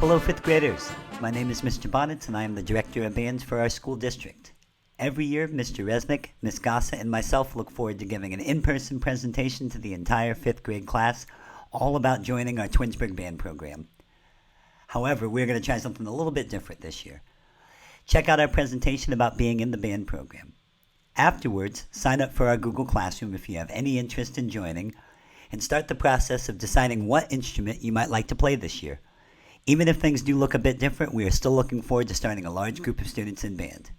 Hello, fifth graders. My name is Mr. Bonnets, and I am the director of bands for our school district. Every year, Mr. Resnick, Ms. Gossa, and myself look forward to giving an in-person presentation to the entire fifth grade class, all about joining our Twinsburg band program. However, we're going to try something a little bit different this year. Check out our presentation about being in the band program. Afterwards, sign up for our Google Classroom if you have any interest in joining, and start the process of deciding what instrument you might like to play this year. Even if things do look a bit different, we are still looking forward to starting a large group of students in band.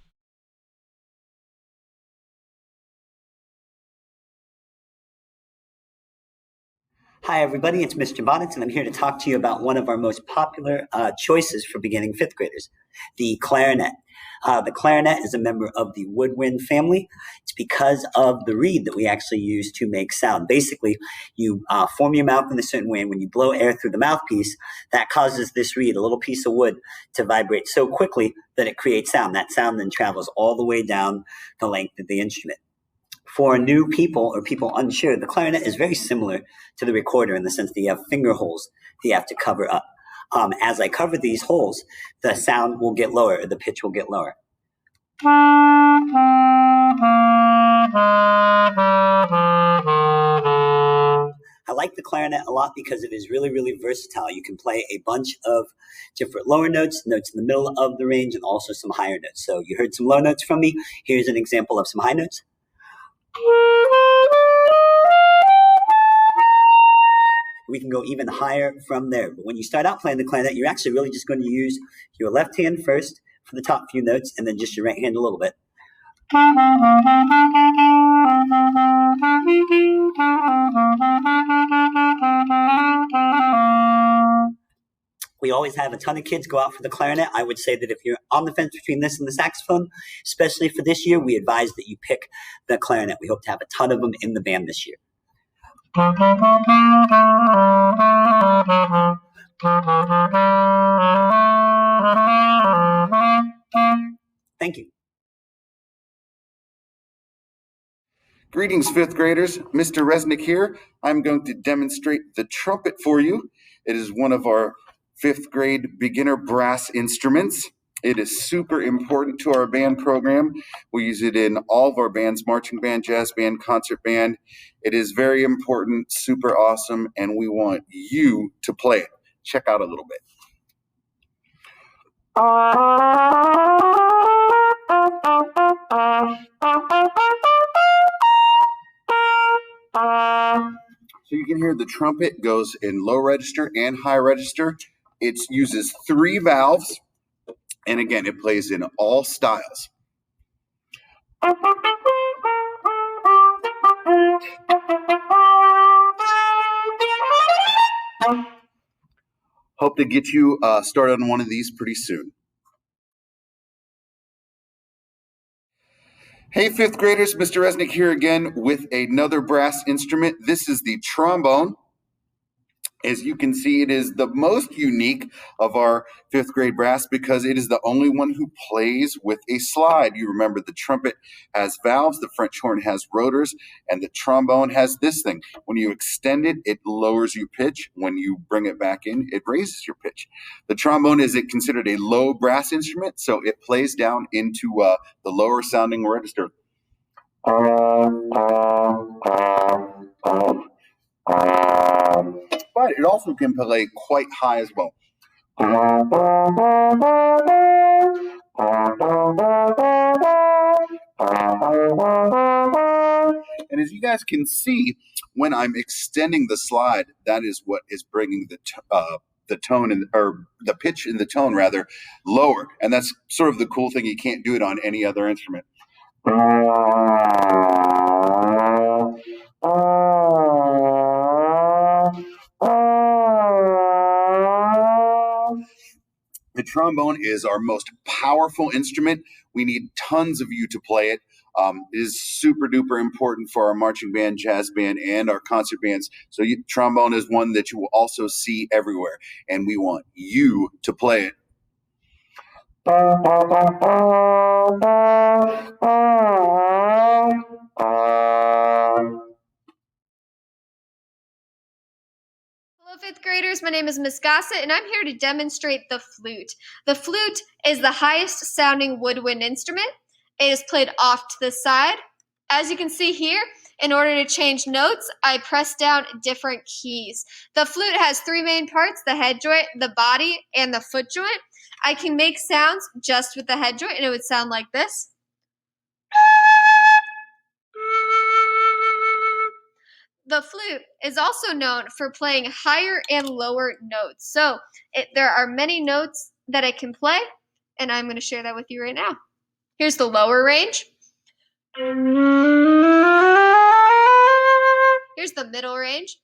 Hi everybody, it's Mr. Bonnets, and I'm here to talk to you about one of our most popular choices for beginning fifth graders, the clarinet. The clarinet is a member of the woodwind family. It's because of the reed that we actually use to make sound. Basically, you form your mouth in a certain way, and when you blow air through the mouthpiece, that causes this reed, a little piece of wood, to vibrate so quickly that it creates sound. That sound then travels all the way down the length of the instrument. For new people or people unsure, the clarinet is very similar to the recorder in the sense that you have finger holes that you have to cover up. As I cover these holes, the sound will get lower, or the pitch will get lower. I like the clarinet a lot because it is really, really versatile. You can play a bunch of different lower notes, notes in the middle of the range, and also some higher notes. So you heard some low notes from me. Here's an example of some high notes. We can go even higher from there. But when you start out playing the clarinet, you're actually really just going to use your left hand first for the top few notes, and then just your right hand a little bit. We always have a ton of kids go out for the clarinet. I would say that if you're on the fence between this and the saxophone, especially for this year, we advise that you pick the clarinet. We hope to have a ton of them in the band this year. Thank you. Greetings, fifth graders. Mr. Resnick here. I'm going to demonstrate the trumpet for you. It is one of our fifth grade beginner brass instruments. It is super important to our band program. We use it in all of our bands, marching band, jazz band, concert band. It is very important, super awesome, and we want you to play it. Check out a little bit. So you can hear the trumpet goes in low register and high register. It uses 3 valves, and again, it plays in all styles. Hope to get you started on one of these pretty soon. Hey, fifth graders, Mr. Resnick here again with another brass instrument. This is the trombone. As you can see, it is the most unique of our fifth grade brass because it is the only one who plays with a slide. You remember the trumpet has valves, the French horn has rotors, and the trombone has this thing. When you extend it, it lowers your pitch. When you bring it back in, it raises your pitch. The trombone is considered a low brass instrument, so it plays down into the lower sounding register. But it also can play quite high as well. And as you guys can see, when I'm extending the slide, that is what is bringing the tone or the pitch in the tone rather lower. And that's sort of the cool thing. You can't do it on any other instrument. The trombone is our most powerful instrument. We need tons of you to play it. It is super duper important for our marching band, jazz band, and our concert bands. So trombone is one that you will also see everywhere, and we want you to play it. Hello, fifth graders. My name is Miss Gossett, and I'm here to demonstrate the flute. The flute is the highest sounding woodwind instrument. It is played off to the side. As you can see here, in order to change notes, I press down different keys. The flute has three main parts: the head joint, the body, and the foot joint. I can make sounds just with the head joint, and it would sound like this. The flute is also known for playing higher and lower notes. So there are many notes that it can play, and I'm going to share that with you right now. Here's the lower range. Here's the middle range.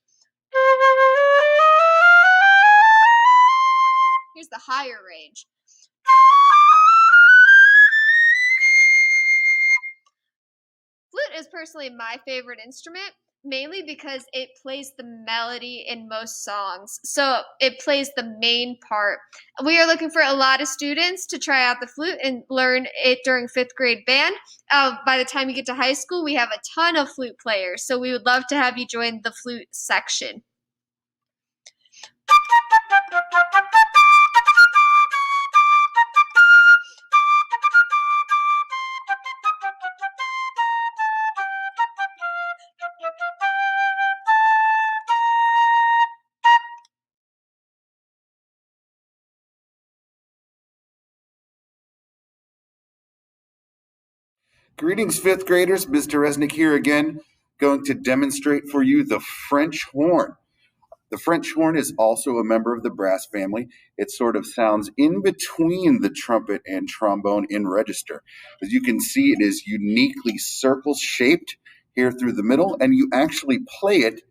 Here's the higher range. Flute is personally my favorite instrument, mainly because it plays the melody in most songs. So it plays the main part. We are looking for a lot of students to try out the flute and learn it during fifth grade band. By the time you get to high school, we have a ton of flute players. So we would love to have you join the flute section. Greetings, fifth graders. Mr. Resnick here again, going to demonstrate for you the French horn. The French horn is also a member of the brass family. It sort of sounds in between the trumpet and trombone in register. As you can see, it is uniquely circle-shaped here through the middle, and you actually play it,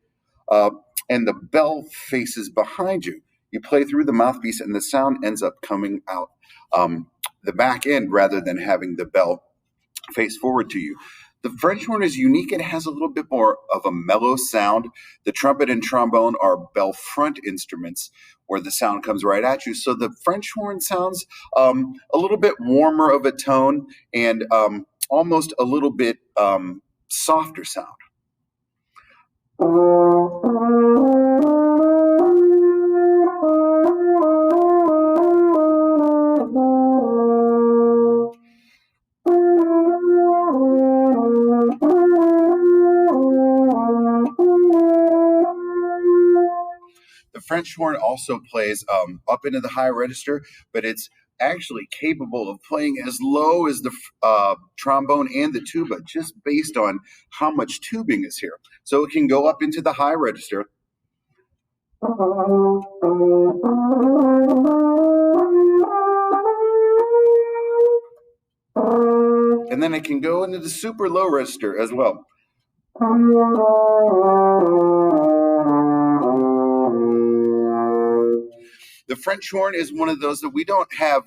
and the bell faces behind you. You play through the mouthpiece, and the sound ends up coming out the back end rather than having the bell face forward to you. The French horn is unique. It has a little bit more of a mellow sound. The trumpet and trombone are bell front instruments where the sound comes right at you. So the French horn sounds a little bit warmer of a tone and almost a little bit softer sound. The French horn also plays up into the high register, but it's actually capable of playing as low as the trombone and the tuba, just based on how much tubing is here. So it can go up into the high register. And then it can go into the super low register as well. The French horn is one of those that we don't have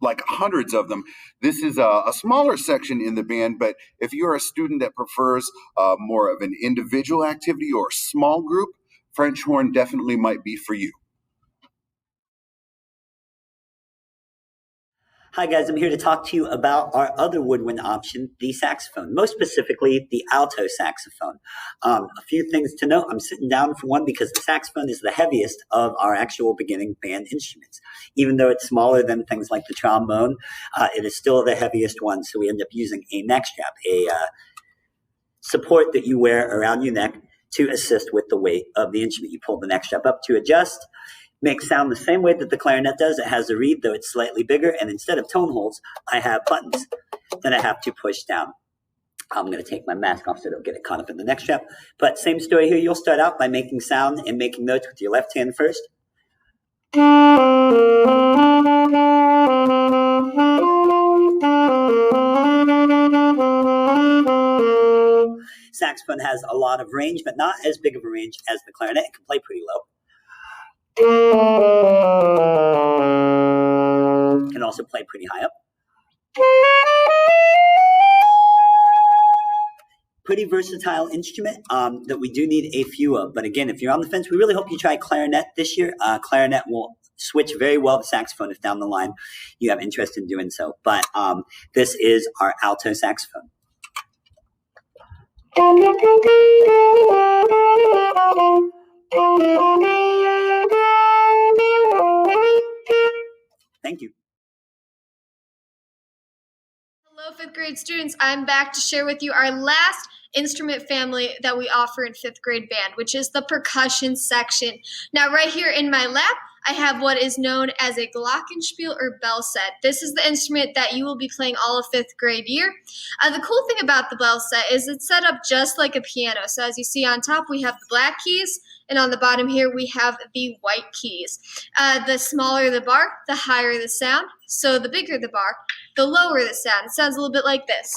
like hundreds of them. This is a smaller section in the band, but if you're a student that prefers more of an individual activity or small group, French horn definitely might be for you. Hi guys, I'm here to talk to you about our other woodwind option, the saxophone, most specifically the alto saxophone. A few things to note. I'm sitting down for one because the saxophone is the heaviest of our actual beginning band instruments. Even though it's smaller than things like the trombone, it is still the heaviest one. So we end up using a neck strap, a support that you wear around your neck to assist with the weight of the instrument. You pull the neck strap up to adjust. Makes sound the same way that the clarinet does. It has a reed, though it's slightly bigger, and instead of tone holes, I have buttons that I have to push down. I'm going to take my mask off so I don't get it caught up in the neck strap. But same story here. You'll start out by making sound and making notes with your left hand first. Saxophone has a lot of range, but not as big of a range as the clarinet. It can play pretty low. Can also play pretty high up. Pretty versatile instrument that we do need a few of. But again, if you're on the fence, we really hope you try clarinet this year. Clarinet will switch very well to saxophone if down the line you have interest in doing so. But this is our alto saxophone. Thank you. Hello, fifth grade students. I'm back to share with you our last instrument family that we offer in fifth grade band, which is the percussion section. Now, right here in my lap, I have what is known as a glockenspiel or bell set. This is the instrument that you will be playing all of fifth grade year. The cool thing about the bell set is it's set up just like a piano. So as you see on top, we have the black keys, and on the bottom here, we have the white keys. The smaller the bar, the higher the sound. So the bigger the bar, the lower the sound. It sounds a little bit like this.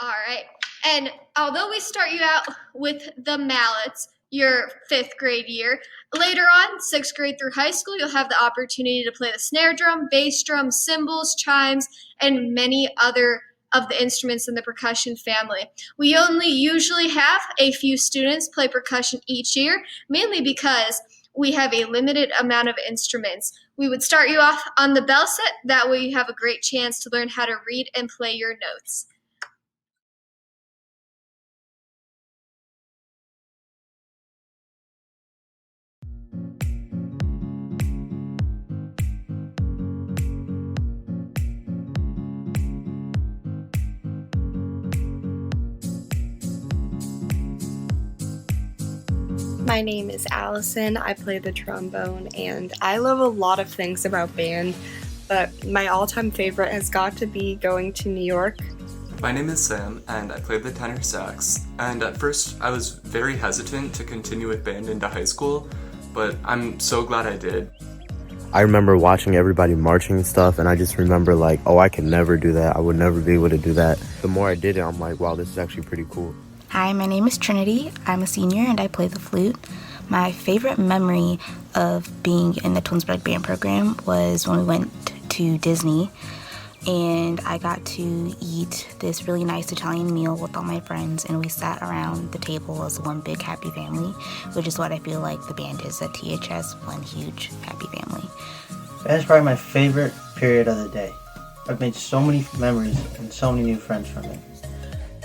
All right. And although we start you out with the mallets, your fifth grade year, later on, sixth grade through high school, you'll have the opportunity to play the snare drum, bass drum, cymbals, chimes, and many other of the instruments in the percussion family. We only usually have a few students play percussion each year, mainly because we have a limited amount of instruments. We would start you off on the bell set. That way you have a great chance to learn how to read and play your notes. My name is Allison. I play the trombone, and I love a lot of things about band, but my all-time favorite has got to be going to New York. My name is Sam, and I play the tenor sax, and at first I was very hesitant to continue with band into high school, but I'm so glad I did. I remember watching everybody marching and stuff, and I just remember like, oh, I can never do that. I would never be able to do that. The more I did it, I'm like, wow, this is actually pretty cool. Hi, my name is Trinity. I'm a senior and I play the flute. My favorite memory of being in the Twinsburg band program was when we went to Disney and I got to eat this really nice Italian meal with all my friends, and we sat around the table as one big happy family, which is what I feel like the band is at THS, one huge happy family. That's probably my favorite period of the day. I've made so many memories and so many new friends from it.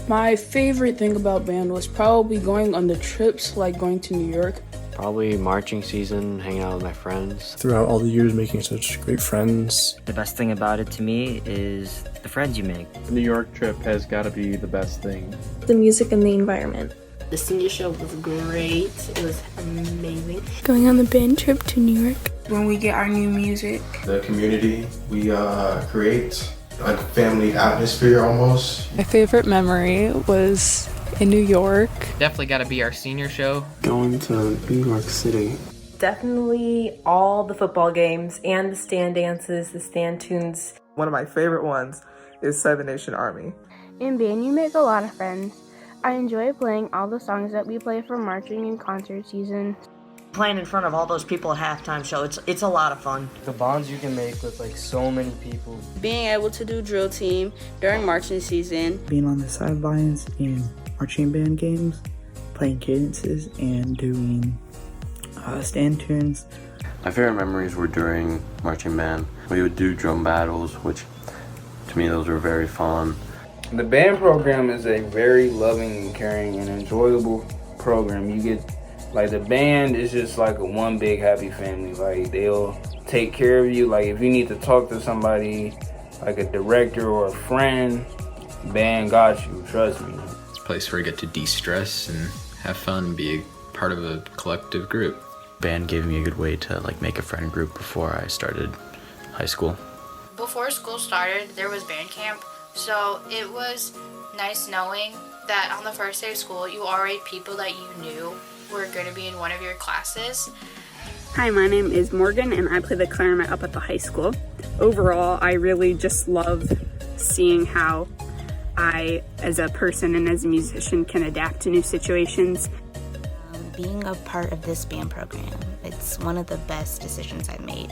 My favorite thing about band was probably going on the trips, like going to New York. Probably marching season, hanging out with my friends. Throughout all the years, making such great friends. The best thing about it to me is the friends you make. The New York trip has got to be the best thing. The music and the environment. The senior show was great. It was amazing. Going on the band trip to New York. When we get our new music. The community we create. Like family atmosphere almost. My favorite memory was in New York. Definitely got to be our senior show. Going to New York City. Definitely all the football games and the stand dances, the stand tunes. One of my favorite ones is Seven Nation Army. In band, you make a lot of friends. I enjoy playing all the songs that we play for marching and concert season. Playing in front of all those people at halftime show, it's a lot of fun. The bonds you can make with like so many people. Being able to do drill team during marching season. Being on the sidelines in marching band games, playing cadences and doing stand tunes. My favorite memories were during marching band. We would do drum battles, which to me those were very fun. The band program is a very loving and caring and enjoyable program. You get like the band is just like a one big happy family. Like they'll take care of you. Like if you need to talk to somebody, like a director or a friend, band got you, trust me. It's a place where you get to de-stress and have fun and be a part of a collective group. Band gave me a good way to like make a friend group before I started high school. Before school started, there was band camp, so it was nice knowing that on the first day of school you already had people that you knew were going to be in one of your classes. Hi, my name is Morgan and I play the clarinet up at the high school. Overall, I really just love seeing how I, as a person and as a musician, can adapt to new situations. Being a part of this band program, it's one of the best decisions I've made.